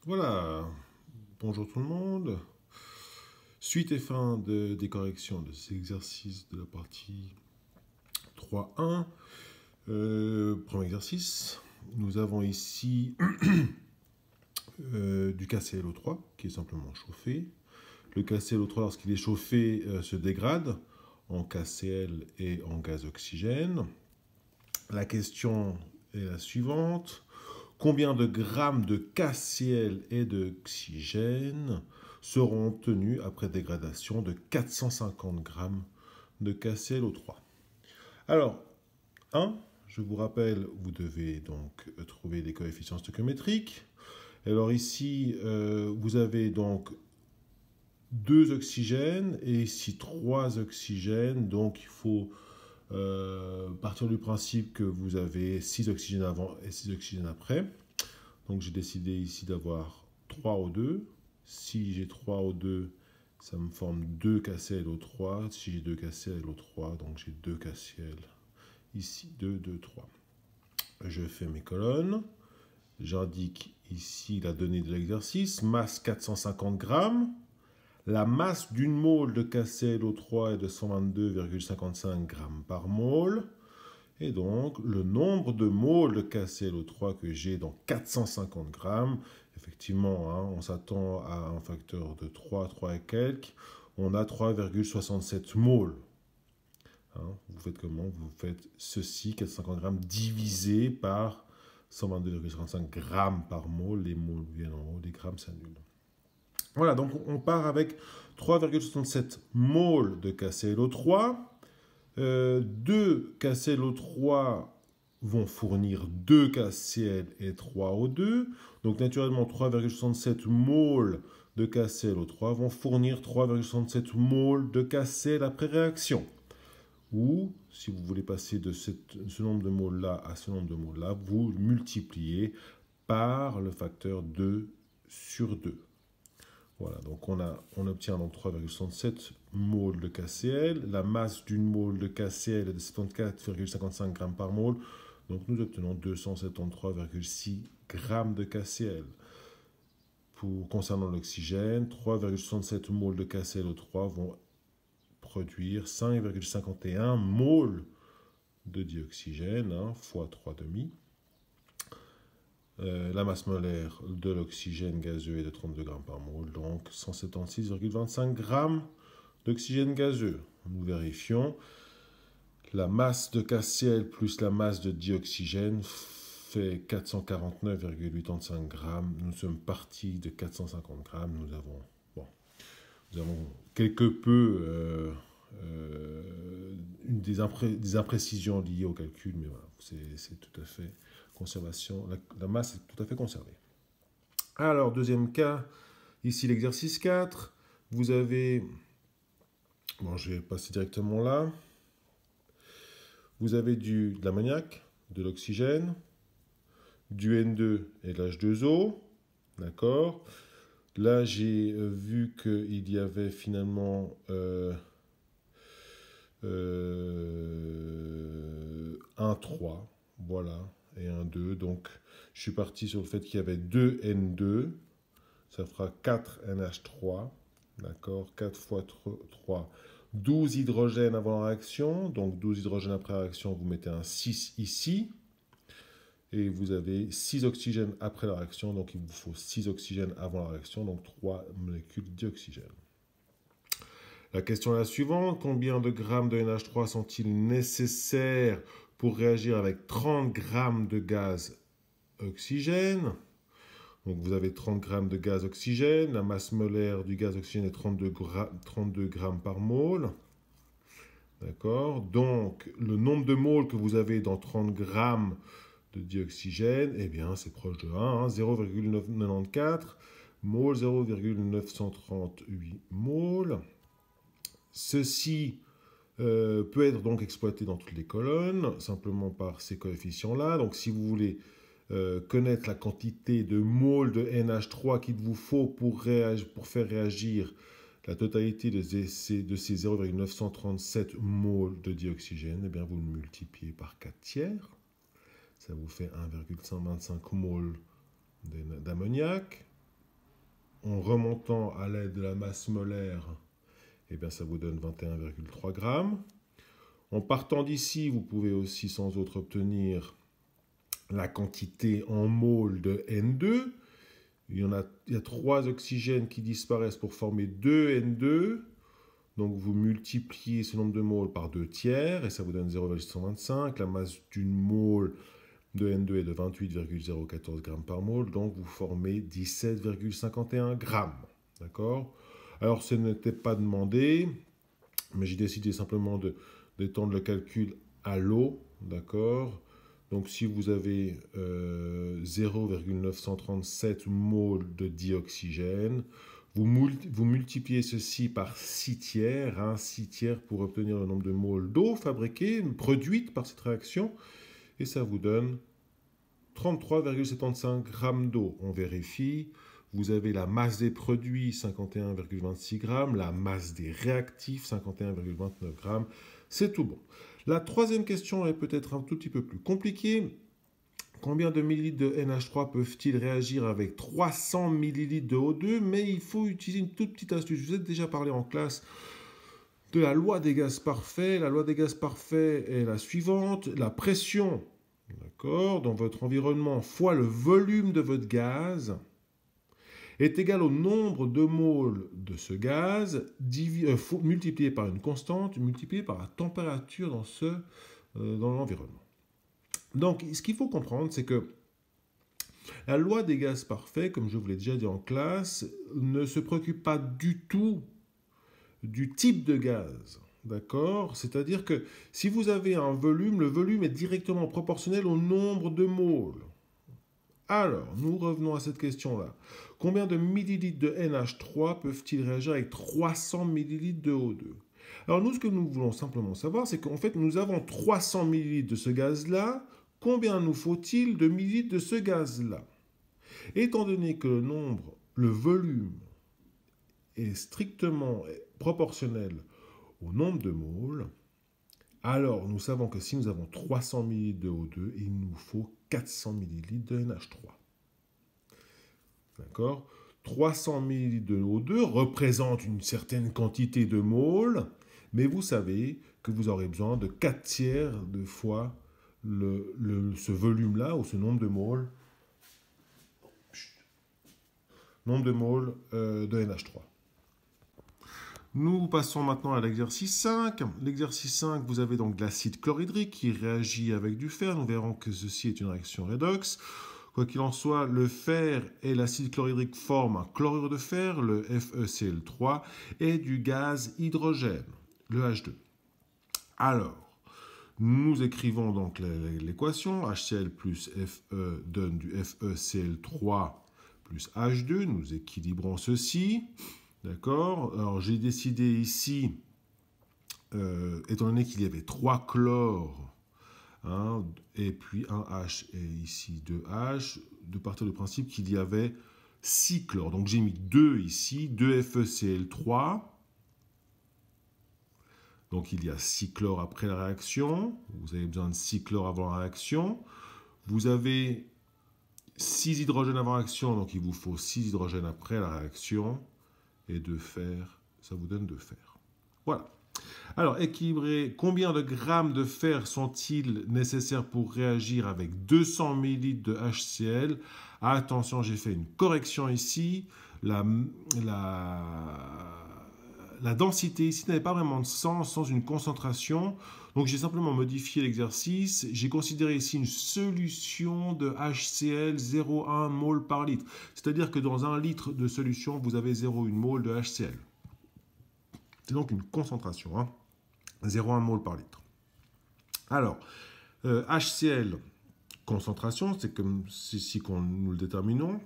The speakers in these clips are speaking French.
Voilà, bonjour tout le monde. Suite et fin des corrections de ces exercices de la partie 3.1. Premier exercice, nous avons ici du KClO3 qui est simplement chauffé. Le KClO3, lorsqu'il est chauffé, se dégrade en KCl et en gaz oxygène. La question est la suivante. Combien de grammes de KCl et d'oxygène seront obtenus après dégradation de 450 grammes de KClO3? Alors, 1, je vous rappelle, vous devez donc trouver les coefficients stoichiométriques. Alors ici, vous avez donc 2 oxygènes et ici 3 oxygènes, donc il faut partir du principe que vous avez 6 oxygènes avant et 6 oxygènes après. Donc j'ai décidé ici d'avoir 3 O2. Si j'ai 3 O2, ça me forme 2 KClO3. Si j'ai 2 KClO3, donc j'ai 2 KCl. Ici, 2, 2, 3. Je fais mes colonnes. J'indique ici la donnée de l'exercice. Masse 450 grammes. La masse d'une mole de KClO3 est de 122,55 grammes par mole. Et donc, le nombre de moles de KClO3 que j'ai dans 450 grammes, effectivement, hein, on s'attend à un facteur de 3, 3 et quelques, on a 3,67 moles. Hein, vous faites comment? Vous faites ceci, 450 grammes divisé par 122,55 grammes par mole. Les moles viennent en haut, les grammes s'annulent. Voilà, donc on part avec 3,67 moles de KClO3. 2 KClO3 vont fournir 2 KCl et 3 O2. Donc naturellement, 3,67 moles de KClO3 vont fournir 3,67 moles de KCl après réaction. Ou, si vous voulez passer de ce nombre de moles-là à ce nombre de moles-là, vous multipliez par le facteur 2 sur 2. Voilà, donc on obtient donc 3,67 moles de KCl. La masse d'une mole de KCl est de 74,55 grammes par mole. Donc nous obtenons 273,6 grammes de KCl. Concernant l'oxygène, 3,67 moles de KClO3 vont produire 5,51 moles de dioxygène, fois 3,5. La masse molaire de l'oxygène gazeux est de 32 grammes par mole, donc 176,25 grammes d'oxygène gazeux. Nous vérifions. La masse de KCl plus la masse de dioxygène fait 449,85 grammes. Nous sommes partis de 450 grammes. Nous avons quelque peu des imprécisions liées au calcul, mais voilà, c'est tout à fait conservation. La masse est tout à fait conservée. Alors, deuxième cas, ici l'exercice 4. Vous avez, bon, je vais passer directement là. Vous avez de l'ammoniac, de l'oxygène, du N2 et de l'H2O. D'accord. Là, j'ai vu qu'il y avait finalement 1, 3, voilà, et 1, 2. Donc, je suis parti sur le fait qu'il y avait 2 N2, ça fera 4 NH3, d'accord, 4 fois 3, 12 hydrogènes avant la réaction, donc 12 hydrogènes après la réaction, vous mettez un 6 ici, et vous avez 6 oxygènes après la réaction, donc il vous faut 6 oxygènes avant la réaction, donc 3 molécules d'oxygène. La question est la suivante, combien de grammes de NH3 sont-ils nécessaires pour réagir avec 30 grammes de gaz oxygène? Donc vous avez 30 grammes de gaz oxygène, la masse molaire du gaz oxygène est 32 grammes par mole. D'accord. Donc le nombre de moles que vous avez dans 30 grammes de dioxygène, eh bien c'est proche de 1, 0,994 moles, 0,938 moles. Ceci peut être donc exploité dans toutes les colonnes, simplement par ces coefficients-là. Donc si vous voulez connaître la quantité de moles de NH3 qu'il vous faut pour faire réagir la totalité de ces 0,937 moles de dioxygène, eh bien vous le multipliez par 4 tiers. Ça vous fait 1,125 moles d'ammoniac, en remontant à l'aide de la masse molaire, eh bien, ça vous donne 21,3 grammes. En partant d'ici, vous pouvez aussi sans autre obtenir la quantité en mol de N2. Il y a 3 oxygènes qui disparaissent pour former 2 N2. Donc vous multipliez ce nombre de moles par 2 tiers et ça vous donne 0,125. La masse d'une mole de N2 est de 28,014 grammes par mole. Donc vous formez 17,51 grammes. D'accord? Alors ce n'était pas demandé, mais j'ai décidé simplement d'étendre le calcul à l'eau. D'accord? Donc si vous avez 0,937 moles de dioxygène, vous multipliez ceci par 6 tiers, 6 tiers pour obtenir le nombre de moles d'eau fabriquée, produite par cette réaction, et ça vous donne 33,75 grammes d'eau. On vérifie, vous avez la masse des produits, 51,26 grammes, la masse des réactifs, 51,29 grammes, c'est tout bon. La troisième question est peut-être un tout petit peu plus compliquée. Combien de millilitres de NH3 peuvent-ils réagir avec 300 millilitres de O2? Mais il faut utiliser une toute petite astuce. Je vous ai déjà parlé en classe de la loi des gaz parfaits. La loi des gaz parfaits est la suivante. La pression, d'accord, dans votre environnement fois le volume de votre gaz est égal au nombre de moles de ce gaz multiplié par une constante, multiplié par la température dans l'environnement. Donc, ce qu'il faut comprendre, c'est que la loi des gaz parfaits, comme je vous l'ai déjà dit en classe, ne se préoccupe pas du tout du type de gaz. D'accord? C'est-à-dire que si vous avez un volume, le volume est directement proportionnel au nombre de moles. Alors, nous revenons à cette question-là. Combien de millilitres de NH3 peuvent-ils réagir avec 300 millilitres de O2? Alors nous, ce que nous voulons simplement savoir, c'est qu'en fait, nous avons 300 millilitres de ce gaz-là. Combien nous faut-il de millilitres de ce gaz-là? Étant donné que le volume est strictement proportionnel au nombre de moles, alors nous savons que si nous avons 300 millilitres de O2, il nous faut 400 millilitres de NH3. D'accord? 300 millilitres de O2 représente une certaine quantité de moles, mais vous savez que vous aurez besoin de 4 tiers de fois ce volume-là, ou ce nombre de moles, de NH3. Nous passons maintenant à l'exercice 5. L'exercice 5, vous avez donc de l'acide chlorhydrique qui réagit avec du fer. Nous verrons que ceci est une réaction redox. Quoi qu'il en soit, le fer et l'acide chlorhydrique forment un chlorure de fer, le FeCl3, et du gaz hydrogène, le H2. Alors, nous écrivons donc l'équation. HCl plus Fe donne du FeCl3 plus H2. Nous équilibrons ceci. D'accord? Alors, j'ai décidé ici, étant donné qu'il y avait 3 chlores, et puis un H et ici 2 H, de partir du principe qu'il y avait 6 chlores. Donc, j'ai mis 2 ici, 2 FeCl3. Donc, il y a 6 chlores après la réaction. Vous avez besoin de 6 chlores avant la réaction. Vous avez 6 hydrogènes avant la réaction, donc il vous faut 6 hydrogènes après la réaction. Et de fer, ça vous donne de fer. Voilà. Alors, équilibrer, combien de grammes de fer sont-ils nécessaires pour réagir avec 200 ml de HCl? Attention, j'ai fait une correction ici. La densité ici n'avait pas vraiment de sens sans une concentration. Donc, j'ai simplement modifié l'exercice. J'ai considéré ici une solution de HCl 0,1 mol par litre. C'est-à-dire que dans 1 litre de solution, vous avez 0,1 mol de HCl. C'est donc une concentration, 0,1 mol par litre. Alors, HCl, concentration, c'est comme ceci qu'on nous le déterminons.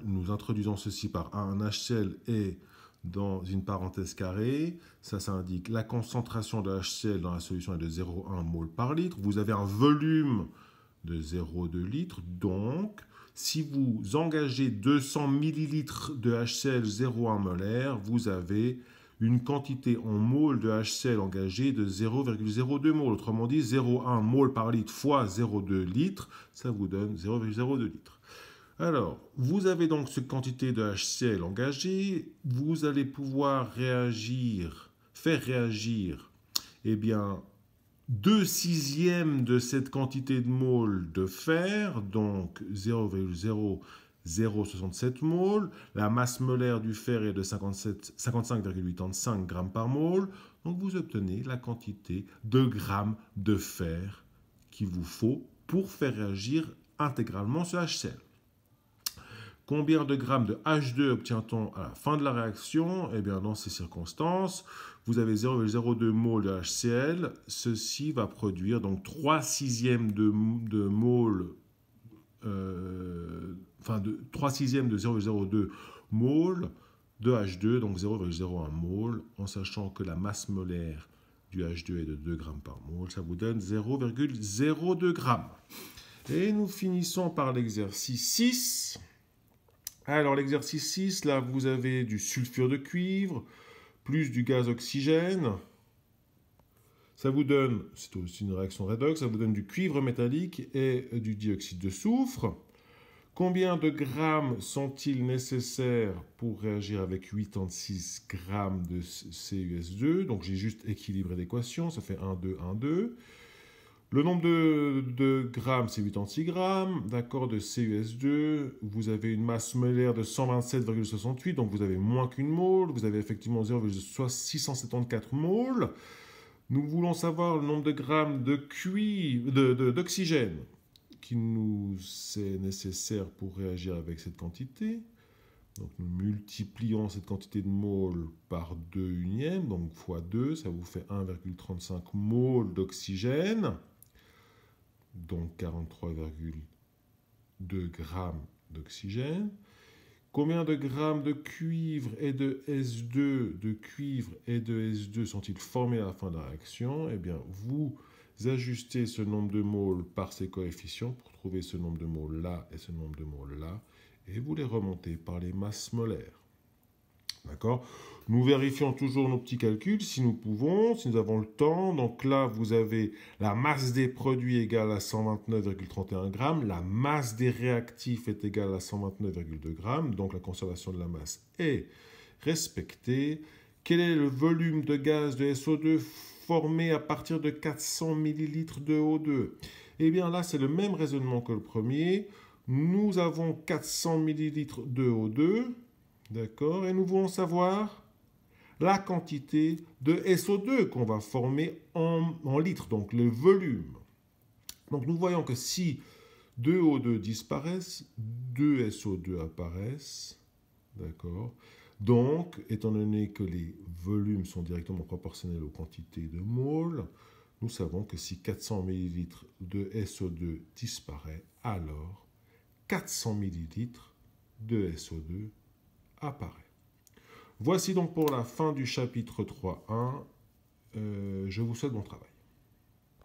Nous introduisons ceci par un HCl et dans une parenthèse carrée, ça indique la concentration de HCl dans la solution est de 0,1 mol par litre. Vous avez un volume de 0,2 litres. Donc, si vous engagez 200 millilitres de HCl 0,1 molaire, vous avez une quantité en mol de HCl engagé de 0,02 mol. Autrement dit, 0,1 mol par litre fois 0,2 litres, ça vous donne 0,02 litres. Alors, vous avez donc cette quantité de HCl engagée, vous allez pouvoir faire réagir, eh bien, 2/6 de cette quantité de moles de fer, donc 0,0067 moles. La masse molaire du fer est de 55,85 grammes par mole. Donc vous obtenez la quantité de grammes de fer qu'il vous faut pour faire réagir intégralement ce HCl. Combien de grammes de H2 obtient-on à la fin de la réaction? Eh bien, dans ces circonstances, vous avez 0,02 mol de HCl. Ceci va produire donc 3/6 de mol, 3/6 de 0,02 mol de H2, donc 0,01 mol, en sachant que la masse molaire du H2 est de 2 grammes par mol. Ça vous donne 0,02 grammes. Et nous finissons par l'exercice 6. Alors l'exercice 6, là vous avez du sulfure de cuivre, plus du gaz oxygène. Ça vous donne, c'est aussi une réaction redox, ça vous donne du cuivre métallique et du dioxyde de soufre. Combien de grammes sont-ils nécessaires pour réagir avec 86 grammes de CuS2? Donc j'ai juste équilibré l'équation, ça fait 1, 2, 1, 2. Le nombre de grammes, c'est 86 grammes. D'accord, de CuS2, vous avez une masse molaire de 127,68, donc vous avez moins qu'une mole. Vous avez effectivement 0,674 moles. Nous voulons savoir le nombre de grammes d'oxygène qui nous est nécessaire pour réagir avec cette quantité. Donc nous multiplions cette quantité de moles par 2 unièmes, donc fois 2, ça vous fait 1,35 moles d'oxygène. Donc 43,2 grammes d'oxygène. Combien de grammes de cuivre et de S2 sont-ils formés à la fin de la réaction? Eh bien, vous ajustez ce nombre de moles par ces coefficients pour trouver ce nombre de moles là et ce nombre de moles là, et vous les remontez par les masses molaires. D'accord? Nous vérifions toujours nos petits calculs si nous pouvons, si nous avons le temps. Donc là, vous avez la masse des produits égale à 129,31 grammes. La masse des réactifs est égale à 129,2 grammes. Donc la conservation de la masse est respectée. Quel est le volume de gaz de SO2 formé à partir de 400 ml de O2? Eh bien là, c'est le même raisonnement que le premier. Nous avons 400 ml de O2. D'accord? Et nous voulons savoir la quantité de SO2 qu'on va former en litres, donc le volume. Donc nous voyons que si 2 O2 disparaissent, 2 SO2 apparaissent. D'accord? Donc, étant donné que les volumes sont directement proportionnels aux quantités de moles, nous savons que si 400 ml de SO2 disparaît, alors 400 ml de SO2 apparaît. Voici donc pour la fin du chapitre 3.1. Je vous souhaite bon travail.